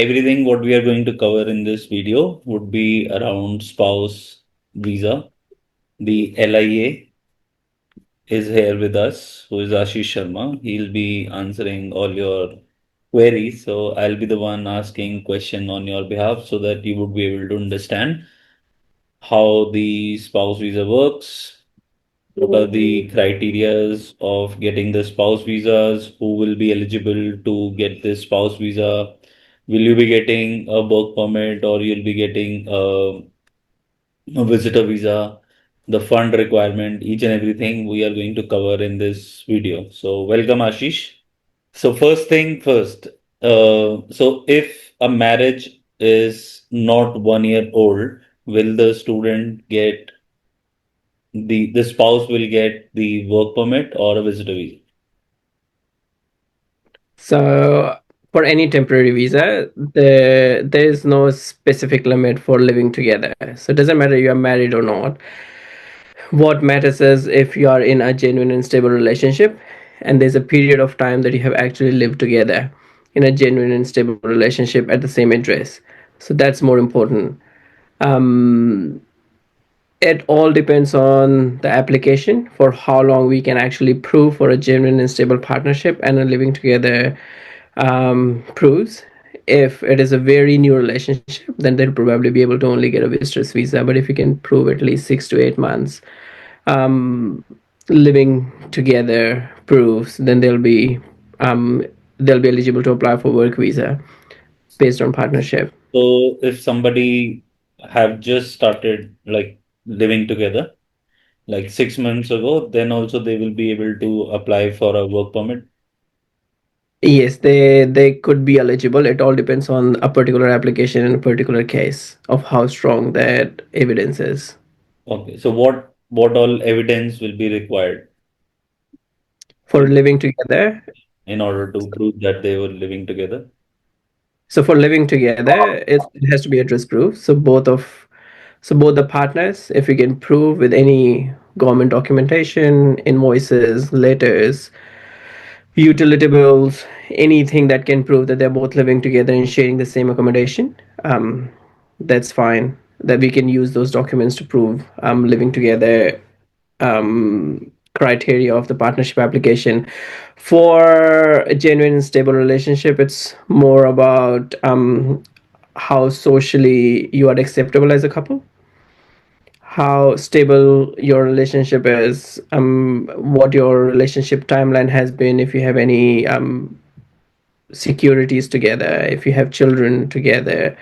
everything what we are going to cover in this video would be around spouse visa. The LIA is here with us, who is Ashish Sharma. He'll be answering all your queries. So I'll be the one asking question on your behalf so that you would be able to understand how the spouse visa works, what are the criterias of getting the spouse visas, who will be eligible to get this spouse visa, will you be getting a work permit or you'll be getting a visitor visa, the fund requirement, each and everything we are going to cover in this video. So welcome Ashish. So first thing first, so if a marriage is not 1 year old, will the student get the spouse will get the work permit or a visitor visa? So for any temporary visa, there is no specific limit for living together. So it doesn't matter you are married or not. What matters is if you are in a genuine and stable relationship, and there's a period of time that you have actually lived together in a genuine and stable relationship at the same address. So that's more important. Um, it all depends on the application for how long we can actually prove for a genuine and stable partnership and a living together proves. If it is a very new relationship, then they'll probably be able to only get a visitor's visa. But if you can prove at least 6 to 8 months um, living together proves, then they'll be eligible to apply for work visa based on partnership. So if somebody have just started like living together like 6 months ago, then also they will be able to apply for a work permit. Yes, they could be eligible. It all depends on a particular application and a particular case of how strong that evidence is. Okay, so what all evidence will be required For in living together, in order to prove that they were living together? so for living together, it has to be address proof. So both the partners, if we can prove with any government documentation, invoices, letters, utility bills, anything that can prove that they're both living together and sharing the same accommodation, um, that's fine. That we can use those documents to prove living together criteria of the partnership application. For a genuine and stable relationship, it's more about how socially you are acceptable as a couple, how stable your relationship is, what your relationship timeline has been, if you have any securities together, if you have children together,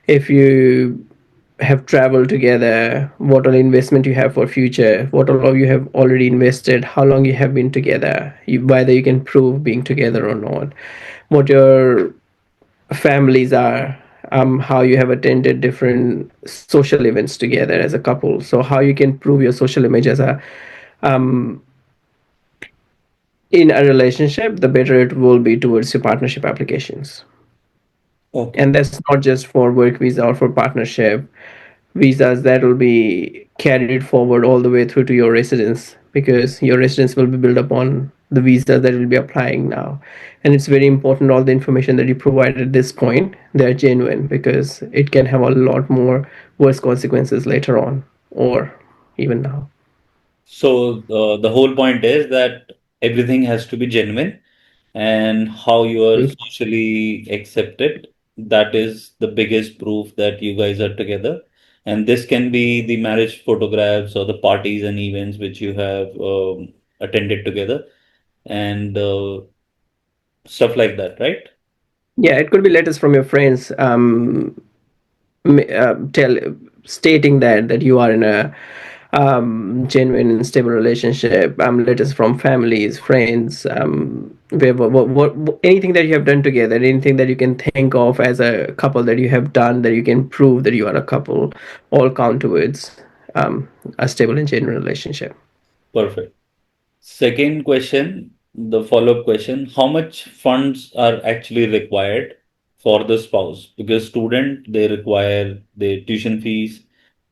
if you have traveled together, what all investment you have for future, what all you have already invested, how long you have been together, whether you can prove being together or not, what your families are, how you have attended different social events together as a couple. So how you can prove your social image as a um, in a relationship, the better it will be towards your partnership applications. Okay. And that's not just for work visa or for partnership visas, that will be carried forward all the way through to your residence, because your residence will be built upon the visa that will be applying now. And it's very important all the information that you provide at this point, they're genuine, because it can have a lot more worse consequences later on or even now. So the whole point is that everything has to be genuine and how you are Mhm. socially accepted. That is the biggest proof that you guys are together. And this can be the marriage photographs or the parties and events which you have attended together and stuff like that, right? Yeah, it could be letters from your friends, tell stating that you are in a genuine and stable relationship, letters from families, friends, anything that you have done together, anything that you can think of as a couple that you have done, that you can prove that you are a couple, all count towards a stable and genuine relationship. Perfect. Second question, the follow-up question, how much funds are actually required for the spouse? Because student, they require the tuition fees,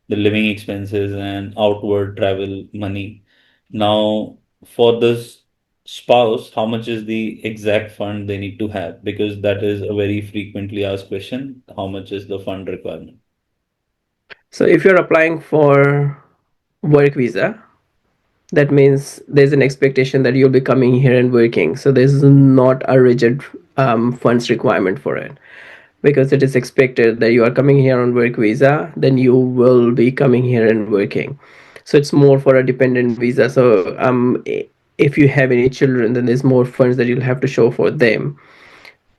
the living expenses, and outward travel money. Now, for this spouse, how much is the exact fund they need to have? Because that is a very frequently asked question. How much is the fund requirement? So if you're applying for work visa, that means there's an expectation that you'll be coming here and working. So there's not a rigid funds requirement for it, because it is expected that you are coming here on work visa, then you will be coming here and working. So it's more for a dependent visa. So if you have any children, then there's more funds that you'll have to show for them.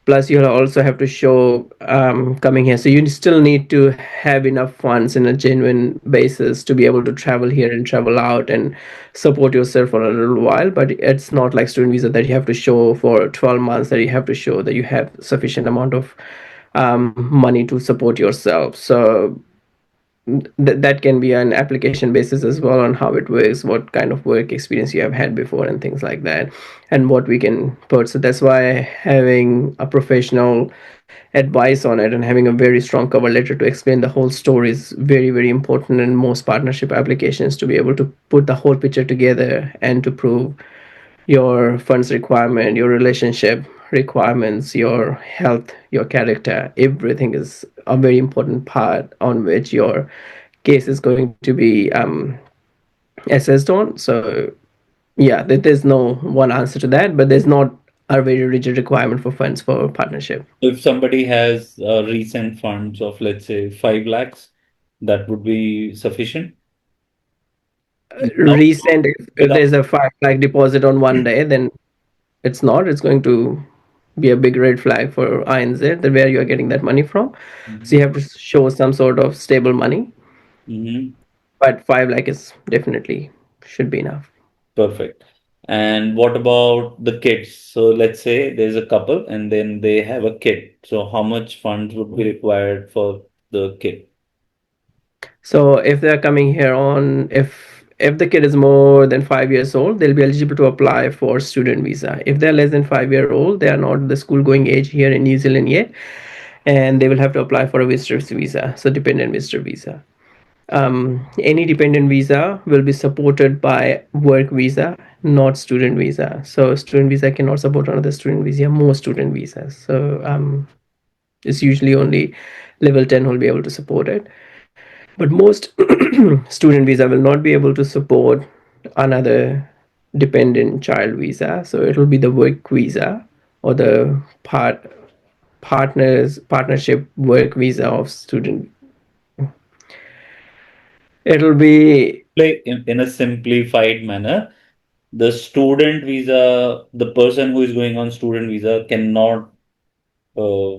Plus you'll also have to show coming here, so you still need to have enough funds in a genuine basis to be able to travel here and travel out and support yourself for a little while. But it's not like student visa that you have to show for 12 months, that you have to show that you have sufficient amount of money to support yourself. So that can be an application basis as well, on how it works, what kind of work experience you have had before and things like that, and what we can put. So that's why having a professional advice on it and having a very strong cover letter to explain the whole story is very, very important in most partnership applications, to be able to put the whole picture together and to prove your funds requirement, your relationship requirements, your health, your character. Everything is a very important part on which your case is going to be assessed on. So yeah, there's no one answer to that, but there's not a very rigid requirement for funds for partnership. If somebody has recent funds of, let's say, 5 lakhs, that would be sufficient without, Recent, if without. there's a 5 lakh deposit on one day, then it's not. It's going to be a big red flag for INZ, that where you are getting that money from. So you Mhm. have to show some sort of stable money. Mhm. But 5 lakh is definitely should be enough. Perfect. And what about the kids? So let's say there's a couple and then they have a kid. So how much funds would be required for the kid? So if they're coming here on, if the kid is more than 5 years old, they'll be eligible to apply for student visa. If they're less than 5 year old, they are not the school going age here in New Zealand yet, and they will have to apply for a visitor's visa, so dependent visitor visa. Any dependent visa will be supported by work visa, not student visa. So student visa cannot support another student visa, more student visas. So it's usually only level 10 will be able to support it. But most student visa will not be able to support another dependent child visa. So it will be the work visa, or the partnership work visa of student. It'll be Like in a simplified manner, the student visa, the person who is going on student visa uh,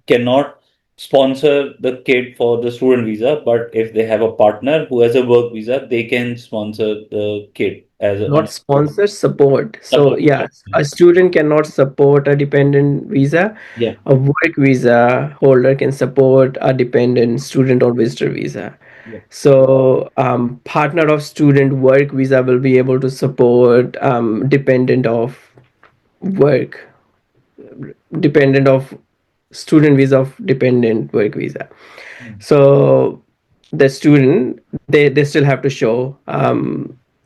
cannot sponsor the kid for the student visa, but if they have a partner who has a work visa, they can sponsor the kid as a, on not sponsor, support. So support. yeah, a student cannot support a dependent visa. Yeah. A work visa holder can support a dependent student or visitor visa. Yeah. So partner of student work visa will be able to support dependent of work, dependent of student visa of dependent work visa. Mm. So the student, they still have to show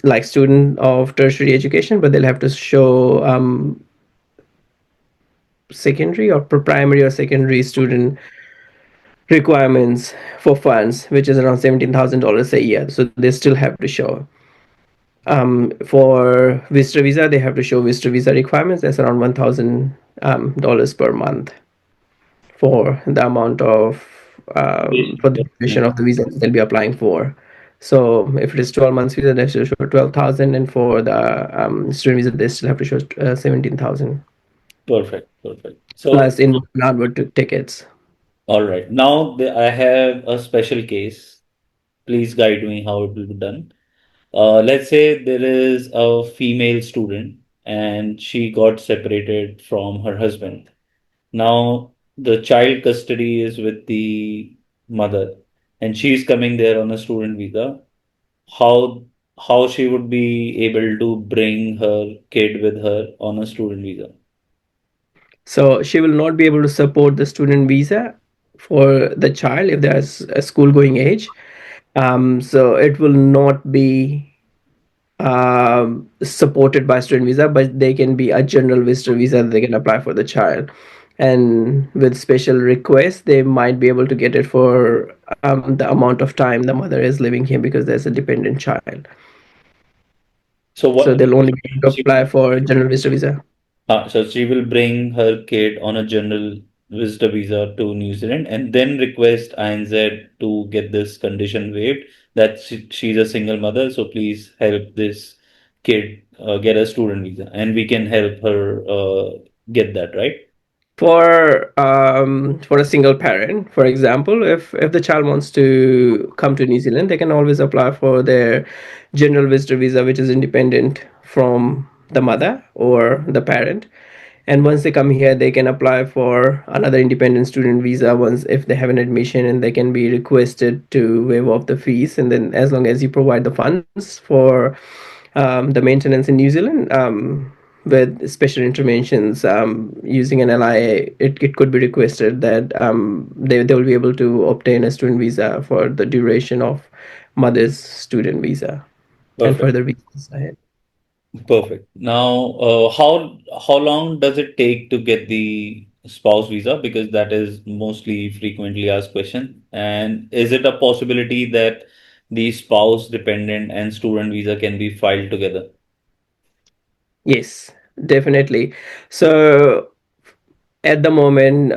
like student of tertiary education, but they'll have to show secondary or primary or secondary student requirements for funds, which is around $17,000 a year. So they still have to show. For visitor visa, they have to show visitor visa requirements. That's around $1,000 per month for the amount of for the duration of the visa that they'll be applying for. So if it is 12 months visa, they still show 12,000, and for the student visa, they still have to show 17,000 Perfect, perfect. So, plus in onward tickets. all right. Now I have a special case. Please guide me how it will be done. Let's say there is a female student and she got separated from her husband. Now the child custody is with the mother and she's coming there on a student visa. How how she would be able to bring her kid with her on a student visa? So she will not be able to support the student visa for the child if there's a school going age. So it will not be supported by student visa, but they can be a general visitor visa that they can apply for the child. And with special requests, they might be able to get it for the amount of time the mother is living here because there's a dependent child. So So what they'll only be able to she apply for general visitor visa. so she will bring her kid on a general visitor visa to New Zealand and then request INZ to get this condition waived that she's a single mother, so please help this kid get a student visa, and we can help her get that, right? For a single parent, for example, if the child wants to come to New Zealand, they can always apply for their general visitor visa, which is independent from the mother or the parent. And once they come here, they can apply for another independent student visa once if they have an admission, and they can be requested to waive off the fees. And then as long as you provide the funds for the maintenance in New Zealand, with special interventions using an LIA, it could be requested that they will be able to obtain a student visa for the duration of mother's student visa and Perfect. further visas ahead. Perfect. Now, how long does it take to get the spouse visa? Because that is mostly frequently asked question. And is it a possibility that the spouse, dependent, and student visa can be filed together? Yes, definitely. So at the moment,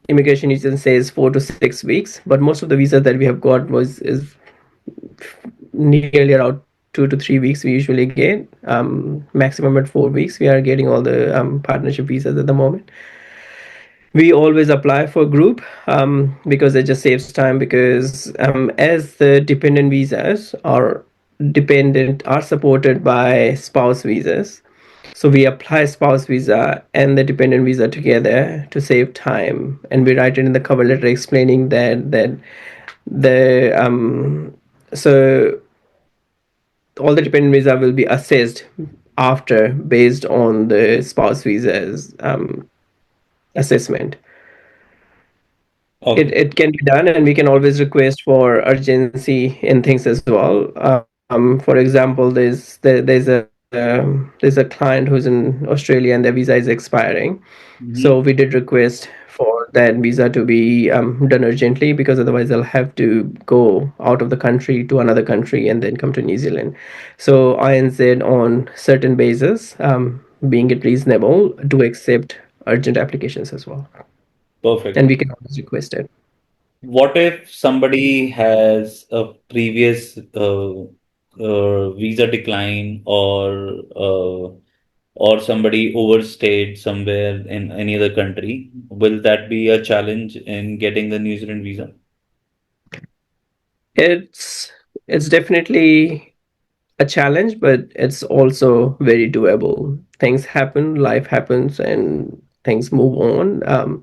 immigration agent says 4 to 6 weeks, but most of the visas that we have got was is nearly around 2 to 3 weeks. We usually get maximum at 4 weeks. We are getting all the partnership visas at the moment. We always apply for group because it just saves time, because as the dependent visas are supported by spouse visas, so we apply spouse visa and the dependent visa together to save time, and we write it in the cover letter explaining that the so all the dependent visa will be assessed after based on the spouse visa's assessment. Okay. It can be done, and we can always request for urgency in things as well. For example, there's a client who's in Australia and their visa is expiring. So Mhm. we did request for that visa to be done urgently, because otherwise they'll have to go out of the country to another country and then come to New Zealand. So INZ on certain basis, being it reasonable, to accept urgent applications as well, and Perfect. we can always request it. What if somebody has a previous visa decline, or somebody overstayed somewhere in any other country? Will that be a challenge in getting the New Zealand visa? It's it's definitely a challenge, but it's also very doable. Things happen, life happens, and things move on.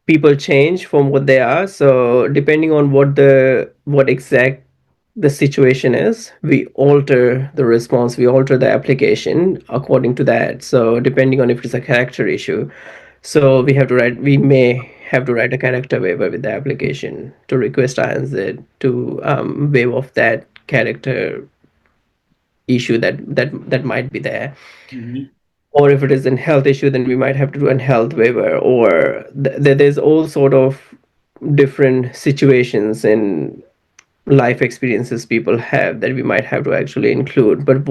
People change from what they are, so depending on what exact the situation is, we alter the response, we alter the application according to that. So depending on if it's a character issue, so we may have to write a character waiver with the application to request INZ to waive off that character issue that might be there. Mhm. Or if it is a health issue, then we might have to do a health waiver. Or there's all sort of different situations and life experiences people have that we might have to actually include. But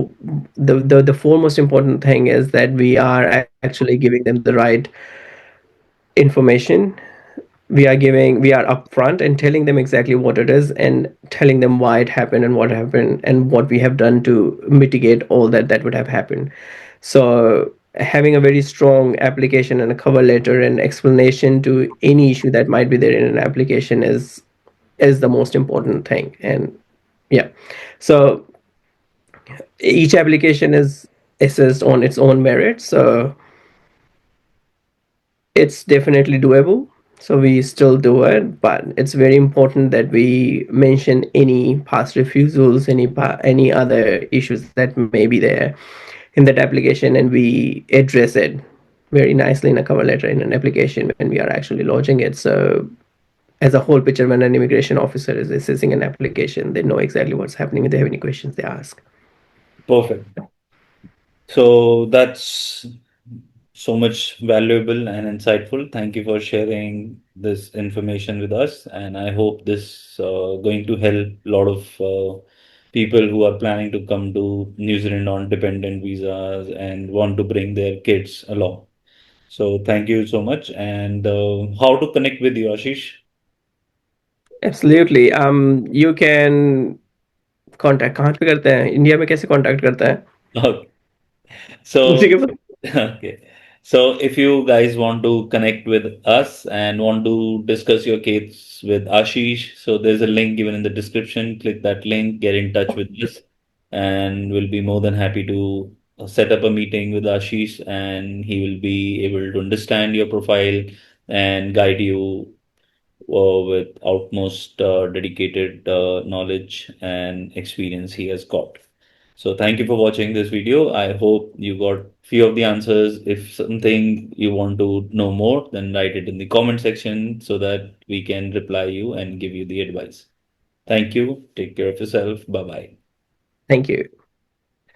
the foremost important thing is that we are actually giving them the right information. We are upfront and telling them exactly what it is, and telling them why it happened and what happened and what we have done to mitigate all that would have happened. So having a very strong application and a cover letter and explanation to any issue that might be there in an application is the most important thing. And yeah, so each application is assessed on its own merit, so it's definitely doable. So we still do it, but it's very important that we mention any past refusals, any other issues that may be there in that application, and we address it very nicely in a cover letter in an application when we are actually lodging it. So as a whole picture when an immigration officer is assessing an application. They know exactly what's happening. If they have any questions, they ask. Perfect. So that's so much valuable and insightful. Thank you for sharing this information with us, and I hope this going to help a lot of people who are planning to come to New Zealand on dependent visas and want to bring their kids along. So thank you so much. And how to connect with you, Ashish? Absolutely. You can contact. कहाँ पे करते हैं India में कैसे contact करता है So, मुझे क्या पता okay. So, if you guys want to connect with us and want to discuss your case with Ashish, so there's a link given in the description. Click that link, get in touch with us, and we'll be more than happy to set up a meeting with Ashish, and he will be able to understand your profile and guide you with utmost dedicated knowledge and experience he has got. So thank you for watching this video. I hope you got few of the answers. If something you want to know more, then write it in the comment section so that we can reply you and give you the advice. Thank you. Take care of yourself. Bye bye. Thank you.